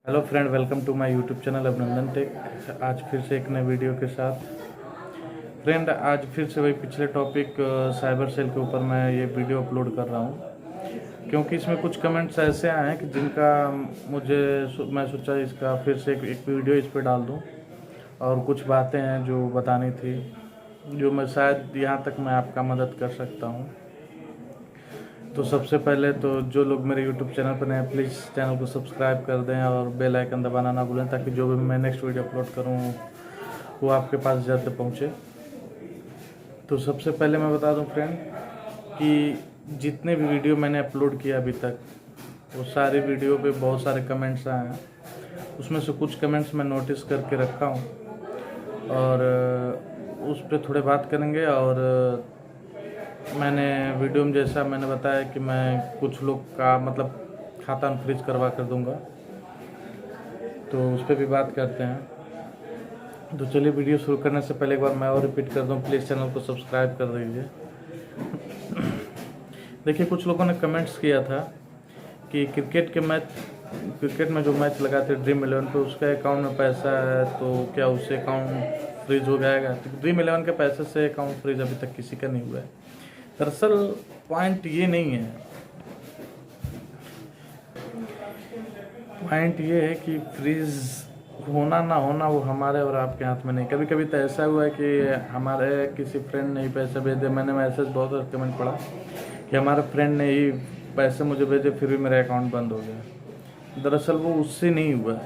Hello friend, welcome to my YouTube channel Abhinandan Tech. आज फिर से एक नए वीडियो के साथ। फ्रेंड, आज फिर से वही पिछले टॉपिक साइबर सेल के ऊपर मैं ये वीडियो अपलोड कर रहा हूँ, क्योंकि इसमें कुछ कमेंट्स ऐसे आए हैं कि जिनका मैं सोचा इसका फिर से एक वीडियो इस पर डाल दूँ। और कुछ बातें हैं जो बतानी थी, जो मैं शायद यहाँ तक मैं आपका मदद कर सकता हूँ। तो सबसे पहले तो जो लोग मेरे यूट्यूब चैनल पर नए हैं, प्लीज़ चैनल को सब्सक्राइब कर दें और बेल आइकन दबाना ना भूलें, ताकि जो भी मैं नेक्स्ट वीडियो अपलोड करूं वो आपके पास जल्द पहुंचे। तो सबसे पहले मैं बता दूं फ्रेंड कि जितने भी वीडियो मैंने अपलोड किया अभी तक, वो सारे वीडियो पे बहुत सारे कमेंट्स आए हैं। उसमें से कुछ कमेंट्स मैं नोटिस करके रखा हूँ और उस पर थोड़े बात करेंगे। और मैंने वीडियो में जैसा मैंने बताया कि मैं कुछ लोग का मतलब खाता अनफ्रीज करवा कर दूंगा, तो उस पर भी बात करते हैं। तो चलिए, वीडियो शुरू करने से पहले एक बार मैं और रिपीट कर दूं, प्लीज़ चैनल को सब्सक्राइब कर दीजिए। देखिए, कुछ लोगों ने कमेंट्स किया था कि क्रिकेट में जो मैच लगाते ड्रीम 11 पे, उसका अकाउंट में पैसा है तो क्या उससे अकाउंट फ्रीज हो जाएगा। तो ड्रीम 11 के पैसे से अकाउंट फ्रीज अभी तक किसी का नहीं हुआ है। दरअसल पॉइंट ये नहीं है, पॉइंट ये है कि फ्रीज होना ना होना वो हमारे और आपके हाथ में नहीं। कभी कभी तो ऐसा हुआ है कि हमारे किसी फ्रेंड ने ही पैसे भेजे, मैंने मैसेज बहुत कमेंट पढ़ा कि हमारे फ्रेंड ने ही पैसे मुझे भेजे, फिर भी मेरा अकाउंट बंद हो गया। दरअसल वो उससे नहीं हुआ,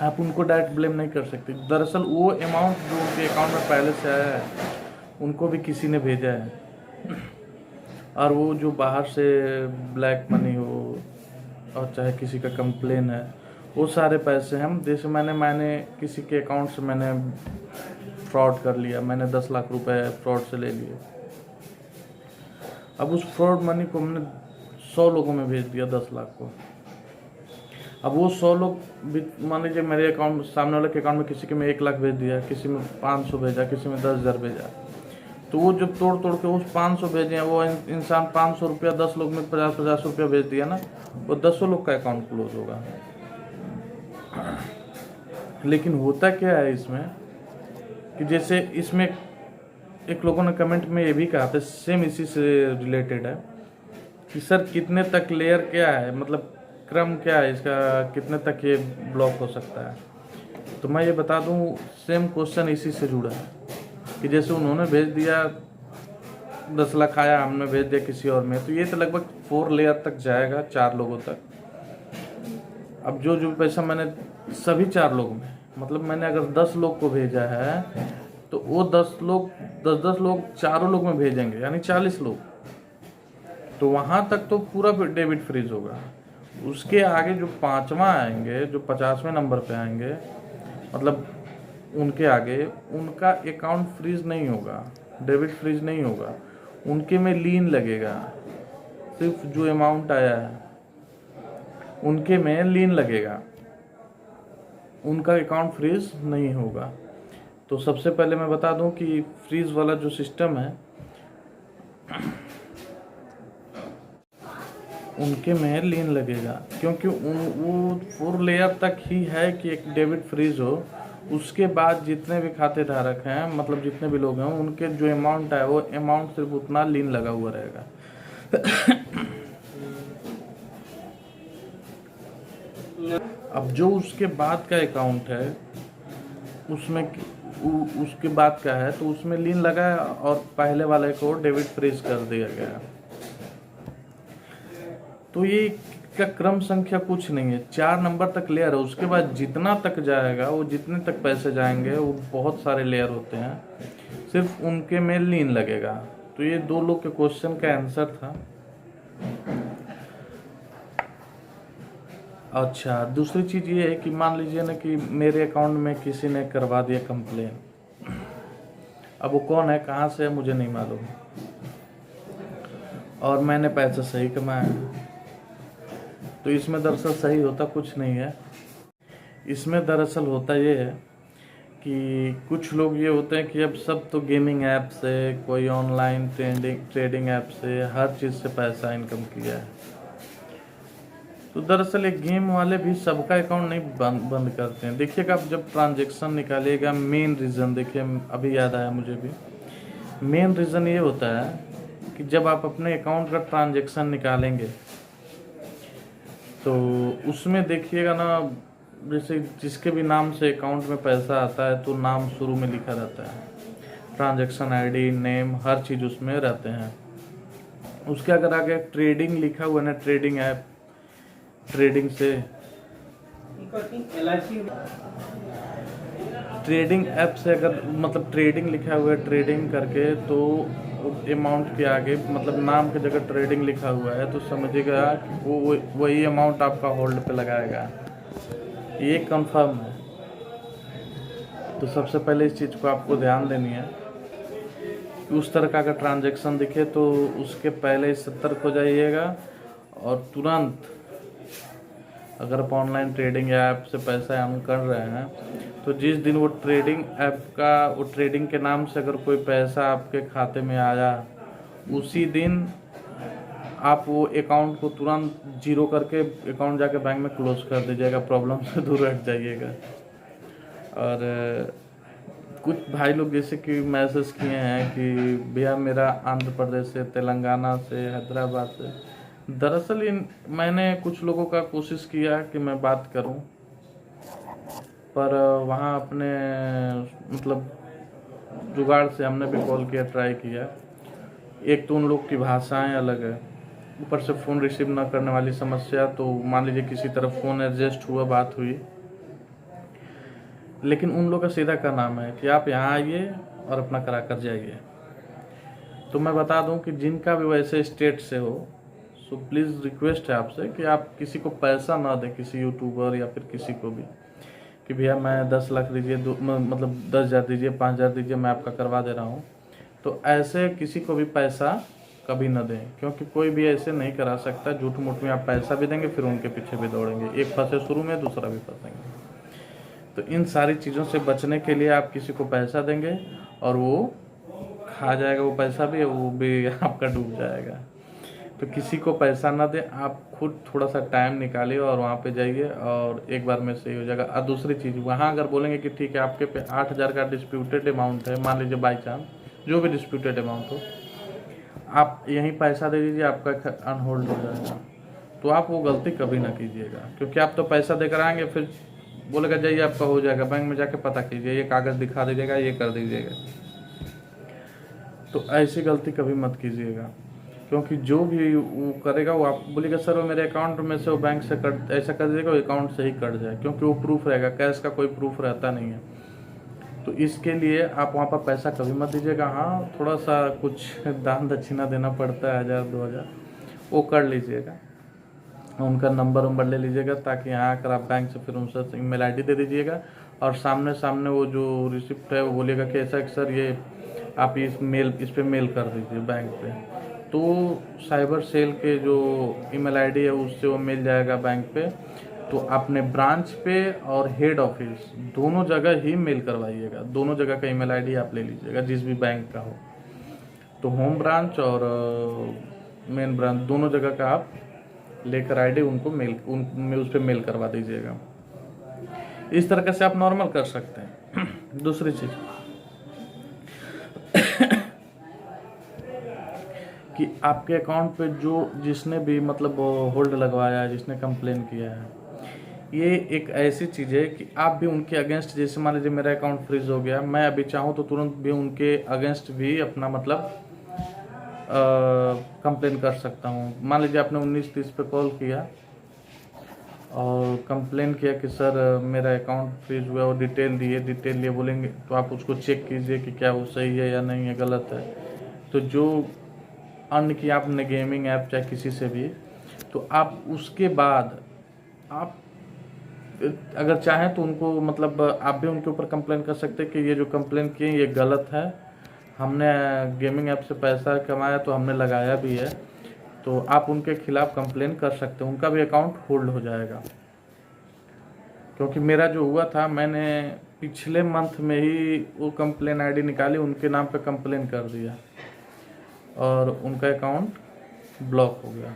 आप उनको डायरेक्ट ब्लेम नहीं कर सकते। दरअसल वो अमाउंट जो उनके अकाउंट में पहले से आया है, उनको भी किसी ने भेजा है। और वो जो बाहर से ब्लैक मनी हो और चाहे किसी का कंप्लेन है, वो सारे पैसे हम जैसे मैंने किसी के अकाउंट से मैंने फ्रॉड कर लिया, मैंने 10 लाख रुपए फ्रॉड से ले लिए। अब उस फ्रॉड मनी को हमने 100 लोगों में भेज दिया, 10 लाख को। अब वो 100 लोग, मान लीजिए मेरे अकाउंट, सामने वाले के अकाउंट में किसी के में 1 लाख भेज दिया, किसी में 500 भेजा, किसी में 10,000 भेजा। तो वो जब तोड़ के उस 500 भेजे हैं, वो इंसान 500 रुपया 10 लोग में 50-50 रुपया भेज दिया ना, वो 10 लोग का अकाउंट क्लोज होगा। लेकिन होता क्या है इसमें कि जैसे इसमें एक लोगों ने कमेंट में ये भी कहा था, सेम इसी से रिलेटेड है, कि सर कितने तक लेयर क्या है, मतलब क्रम क्या है इसका, कितने तक ये ब्लॉक हो सकता है। तो मैं ये बता दूं, सेम क्वेश्चन इसी से जुड़ा है कि जैसे उन्होंने भेज दिया 10 लाख आया, हमने भेज दिया किसी और में, तो ये तो लगभग 4 लेयर तक जाएगा, 4 लोगों तक। अब जो पैसा मैंने सभी 4 लोगों में, मतलब मैंने अगर 10 लोग को भेजा है, तो वो 10 लोग चारों लोग में भेजेंगे, यानी 40 लोग। तो वहां तक तो पूरा डेबिट फ्रीज होगा। उसके आगे जो 5वां आएंगे, जो 50वें नंबर पे आएंगे, मतलब उनके आगे उनका अकाउंट फ्रीज नहीं होगा, डेबिट फ्रीज नहीं होगा, उनके में लीन लगेगा। सिर्फ जो अमाउंट आया है उनके में लीन लगेगा, उनका अकाउंट फ्रीज नहीं होगा। तो सबसे पहले मैं बता दूं कि फ्रीज वाला जो सिस्टम है, उनके में लीन लगेगा, क्योंकि वो 4 लेयर तक ही है कि एक डेबिट फ्रीज हो। उसके बाद जितने भी खाते धारक हैं, मतलब जितने भी लोग हैं, उनके जो अमाउंट है वो अमाउंट सिर्फ उतना लीन लगा हुआ रहेगा। अब जो उसके बाद का अकाउंट है, उसमें उसके बाद का है, तो उसमें लीन लगा है और पहले वाले को डेबिट फ्रीज कर दिया गया। तो ये का क्रम संख्या कुछ नहीं है, 4 नंबर तक लेयर है। उसके बाद जितना तक जाएगा, वो जितने तक पैसे जाएंगे, वो बहुत सारे लेयर होते हैं, सिर्फ उनके में लीन लगेगा। तो ये 2 लोग के क्वेश्चन का आंसर था। अच्छा, दूसरी चीज़ ये है कि मान लीजिए ना कि मेरे अकाउंट में किसी ने करवा दिया कंप्लेन। अब वो कौन है, कहाँ से है, मुझे नहीं मालूम, और मैंने पैसा सही कमाया। तो इसमें दरअसल सही होता कुछ नहीं है। इसमें दरअसल होता ये है कि कुछ लोग ये होते हैं कि अब सब तो गेमिंग ऐप से, कोई ऑनलाइन ट्रेडिंग ऐप से, हर चीज़ से पैसा इनकम किया है। तो दरअसल एक गेम वाले भी सबका अकाउंट नहीं बंद करते हैं। देखिएगा आप जब ट्रांजैक्शन निकालिएगा, मेन रीज़न देखिए, अभी याद आया मुझे भी, मेन रीज़न ये होता है कि जब आप अपने अकाउंट का ट्रांजैक्शन निकालेंगे तो उसमें देखिएगा ना, जैसे जिसके भी नाम से अकाउंट में पैसा आता है तो नाम शुरू में लिखा रहता है, ट्रांजैक्शन आईडी, नेम, हर चीज़ उसमें रहते हैं। उसके अगर आगे ट्रेडिंग लिखा हुआ ना, ट्रेडिंग ऐप, ट्रेडिंग से ट्रेडिंग ऐप से अगर मतलब ट्रेडिंग लिखा हुआ है, ट्रेडिंग करके, तो अमाउंट के आगे मतलब नाम की जगह ट्रेडिंग लिखा हुआ है तो समझिएगा कि वो वही अमाउंट आपका होल्ड पे लगाएगा, ये कंफर्म है। तो सबसे पहले इस चीज़ को आपको ध्यान देनी है कि उस तरह का अगर ट्रांजैक्शन दिखे तो उसके पहले सतर्क हो जाइएगा। और तुरंत अगर आप ऑनलाइन ट्रेडिंग ऐप से पैसा अर्न कर रहे हैं तो जिस दिन वो ट्रेडिंग ऐप का, वो ट्रेडिंग के नाम से अगर कोई पैसा आपके खाते में आया, उसी दिन आप वो अकाउंट को तुरंत जीरो करके अकाउंट जाके बैंक में क्लोज कर दीजिएगा, प्रॉब्लम से दूर हट जाइएगा। और कुछ भाई लोग जैसे कि मैसेज किए हैं कि भैया मेरा आंध्र प्रदेश से, तेलंगाना से, हैदराबाद से, दरअसल मैंने कुछ लोगों का कोशिश किया कि मैं बात करूं, पर वहाँ अपने मतलब जुगाड़ से हमने भी कॉल किया, ट्राई किया। एक तो उन लोग की भाषाएं अलग है, ऊपर से फ़ोन रिसीव ना करने वाली समस्या। तो मान लीजिए किसी तरफ फ़ोन एडजस्ट हुआ, बात हुई, लेकिन उन लोग का सीधा का नाम है कि आप यहाँ आइए और अपना करा कर जाइए। तो मैं बता दूं कि जिनका भी वैसे स्टेट से हो, सो प्लीज़ रिक्वेस्ट है आपसे कि आप किसी को पैसा ना दें, किसी यूट्यूबर या फिर किसी को भी, कि भैया मैं 10 लाख दीजिए, मतलब 10,000 दीजिए, 5,000 दीजिए, मैं आपका करवा दे रहा हूँ। तो ऐसे किसी को भी पैसा कभी ना दें, क्योंकि कोई भी ऐसे नहीं करा सकता। झूठ मूठ में आप पैसा भी देंगे, फिर उनके पीछे भी दौड़ेंगे, एक फंसे शुरू में, दूसरा भी फंसेंगे। तो इन सारी चीज़ों से बचने के लिए आप किसी को पैसा देंगे और वो खा जाएगा, वो पैसा भी, वो भी आपका डूब जाएगा। तो किसी को पैसा ना दें, आप खुद थोड़ा सा टाइम निकालिए और वहाँ पे जाइए और एक बार में सही हो जाएगा। और दूसरी चीज़, वहाँ अगर बोलेंगे कि ठीक है आपके पे 8,000 का डिस्प्यूटेड अमाउंट है, मान लीजिए बाई चांस जो भी डिस्प्यूटेड अमाउंट हो, आप यहीं पैसा दे दीजिए, आपका अनहोल्ड हो जाएगा। तो आप वो गलती कभी ना कीजिएगा, क्योंकि आप तो पैसा देकर आएंगे, फिर बोलेगा जाइए आपका हो जाएगा, बैंक में जाके पता कीजिए, ये कागज़ दिखा दीजिएगा, ये कर दीजिएगा। तो ऐसी गलती कभी मत कीजिएगा, क्योंकि जो भी वो करेगा वो आप बोलिएगा सर वो मेरे अकाउंट में से, वो बैंक से कट, ऐसा कर दीजिएगा, वो अकाउंट से ही कट जाए, क्योंकि वो प्रूफ रहेगा, कैश का कोई प्रूफ रहता नहीं है। तो इसके लिए आप वहाँ पर पैसा कभी मत दीजिएगा। हाँ, थोड़ा सा कुछ दान दक्षिणा देना पड़ता है, 1,000 2,000, वो कर लीजिएगा, उनका नंबर ले लीजिएगा, ताकि यहाँ आकर आप बैंक से फिर उनसे ईमेल आईडी दे दीजिएगा और सामने सामने वो जो रिसिप्ट है वो बोलिएगा कि ऐसा कि सर ये आप इस पे मेल कर दीजिए बैंक पे। तो साइबर सेल के जो ईमेल आईडी है उससे वो मिल जाएगा बैंक पे। तो अपने ब्रांच पे और हेड ऑफिस दोनों जगह ही मेल करवाइएगा, दोनों जगह का ईमेल आईडी आप ले लीजिएगा जिस भी बैंक का हो। तो होम ब्रांच और मेन ब्रांच दोनों जगह का आप लेकर आईडी उनको उस पर मेल करवा दीजिएगा। इस तरीके से आप नॉर्मल कर सकते हैं। दूसरी चीज़ कि आपके अकाउंट पे जो जिसने भी मतलब होल्ड लगवाया है, जिसने कंप्लेन किया है, ये एक ऐसी चीज़ है कि आप भी उनके अगेंस्ट, जैसे मान लीजिए मेरा अकाउंट फ्रीज हो गया, मैं अभी चाहूँ तो तुरंत भी उनके अगेंस्ट भी अपना मतलब कंप्लेन कर सकता हूँ। मान लीजिए आपने 1930 पे कॉल किया और कंप्लेन किया कि सर मेरा अकाउंट फ्रीज हुआ, और डिटेल दिए बोलेंगे, तो आप उसको चेक कीजिए कि क्या वो सही है या नहीं है, गलत है। तो जो अर्न किया आपने गेमिंग ऐप चाहे किसी से भी, तो आप उसके बाद आप अगर चाहें तो उनको मतलब आप भी उनके ऊपर कंप्लेन कर सकते हैं कि ये जो कंप्लेन किए ये गलत है, हमने गेमिंग ऐप से पैसा कमाया तो हमने लगाया भी है। तो आप उनके खिलाफ कंप्लेन कर सकते हैं, उनका भी अकाउंट होल्ड हो जाएगा। क्योंकि मेरा जो हुआ था, मैंने पिछले मंथ में ही वो कंप्लेन आईडी निकाली, उनके नाम पे कंप्लेन कर दिया और उनका अकाउंट ब्लॉक हो गया।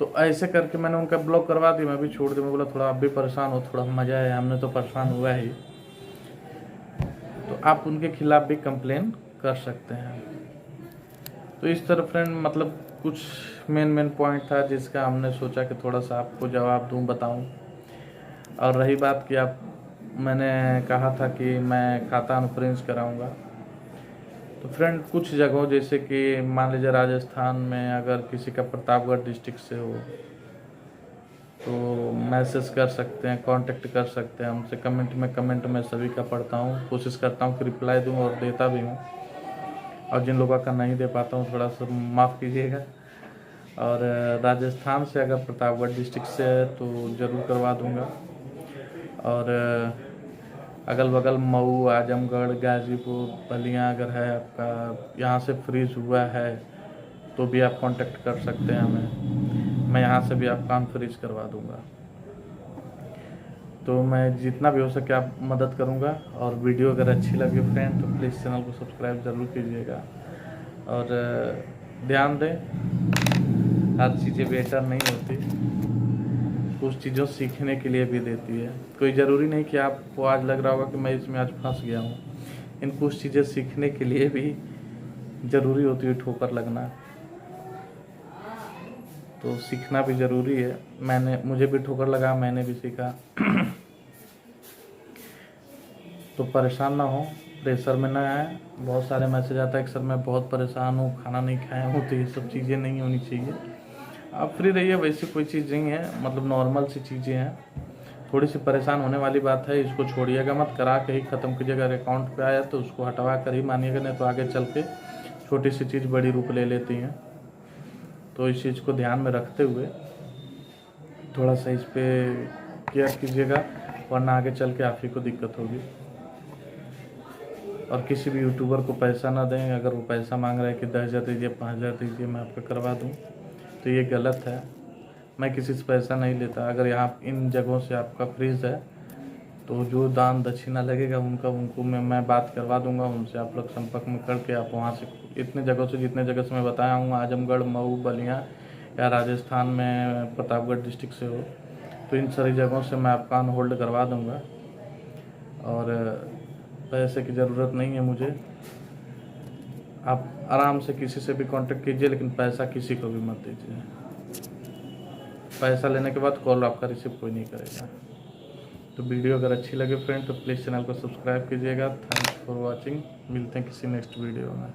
तो ऐसे करके मैंने उनका ब्लॉक करवा दिया, मैं भी छोड़ दिया। मैं बोला थोड़ा आप भी परेशान हो, थोड़ा मज़ा है, हमने तो परेशान हुआ ही। तो आप उनके खिलाफ़ भी कंप्लेन कर सकते हैं। तो इस तरह फ्रेंड मतलब कुछ मेन पॉइंट था जिसका हमने सोचा कि थोड़ा सा आपको जवाब दूं, बताऊं। और रही बात कि आप, मैंने कहा था कि मैं खाता अनफ्रेंच कराऊंगा। तो फ्रेंड कुछ जगहों जैसे कि मान लीजिए राजस्थान में अगर किसी का प्रतापगढ़ डिस्ट्रिक्ट से हो तो मैसेज कर सकते हैं, कांटेक्ट कर सकते हैं हमसे। कमेंट में सभी का पढ़ता हूँ, कोशिश करता हूँ कि रिप्लाई दूँ और देता भी हूँ। और जिन लोगों का नहीं दे पाता हूँ थोड़ा सा माफ़ कीजिएगा। और राजस्थान से अगर प्रतापगढ़ डिस्ट्रिक्ट से है तो ज़रूर करवा दूँगा। और अगल बगल मऊ, आजमगढ़, गाज़ीपुर, बलिया अगर है आपका, यहाँ से फ्रीज हुआ है तो भी आप कांटेक्ट कर सकते हैं हमें। मैं यहाँ से भी आपका अनफ्रीज करवा दूँगा। तो मैं जितना भी हो सके आप मदद करूँगा। और वीडियो अगर अच्छी लगे फ्रेंड तो प्लीज़ चैनल को सब्सक्राइब ज़रूर कीजिएगा। और ध्यान दें, हर चीज़ें बेटर नहीं होती, कुछ चीज़ों सीखने के लिए भी देती है। कोई ज़रूरी नहीं कि आपको आज लग रहा होगा कि मैं इसमें आज फंस गया हूँ। इन कुछ चीज़ें सीखने के लिए भी ज़रूरी होती है ठोकर लगना। तो सीखना भी ज़रूरी है। मुझे भी ठोकर लगा, मैंने भी सीखा। तो परेशान ना हो, प्रेशर में ना आए। बहुत सारे मैसेज आता है कि सर मैं बहुत परेशान हूँ, खाना नहीं खाया हूँ, तो ये सब चीज़ें नहीं होनी चाहिए। आप फ्री रहिए, वैसी कोई चीज़ नहीं है, मतलब नॉर्मल सी चीज़ें हैं। थोड़ी सी परेशान होने वाली बात है, इसको छोड़िएगा मत, करा के ही ख़त्म कीजिएगा। अगर अकाउंट पे आया तो उसको हटवा कर ही मानिएगा, नहीं तो आगे चल के छोटी सी चीज़ बड़ी रूप ले लेती हैं। तो इस चीज़ को ध्यान में रखते हुए थोड़ा सा इस पर केयर कीजिएगा, वरना आगे चल के आप ही को दिक्कत होगी। और किसी भी यूट्यूबर को पैसा ना दें। अगर वो पैसा मांग रहा है कि 10,000 दीजिए, 5,000 दीजिए, मैं आपका करवा दूँ, तो ये गलत है। मैं किसी से पैसा नहीं लेता। अगर यहाँ इन जगहों से आपका फ्रीज है तो जो दान दक्षिणा लगेगा उनको मैं बात करवा दूंगा उनसे। आप लोग संपर्क में करके आप वहाँ से इतने जगहों से, जितने जगह से मैं बताया हूँ, आजमगढ़, मऊ, बलिया या राजस्थान में प्रतापगढ़ डिस्ट्रिक्ट से हो, तो इन सारी जगहों से मैं आपका ऑन होल्ड करवा दूँगा। और पैसे की ज़रूरत नहीं है मुझे। आप आराम से किसी से भी कांटेक्ट कीजिए, लेकिन पैसा किसी को भी मत दीजिए। पैसा लेने के बाद कॉल आपका रिसीव कोई नहीं करेगा। तो वीडियो अगर अच्छी लगे फ्रेंड तो प्लीज़ चैनल को सब्सक्राइब कीजिएगा। Thanks for watching. मिलते हैं किसी नेक्स्ट वीडियो में।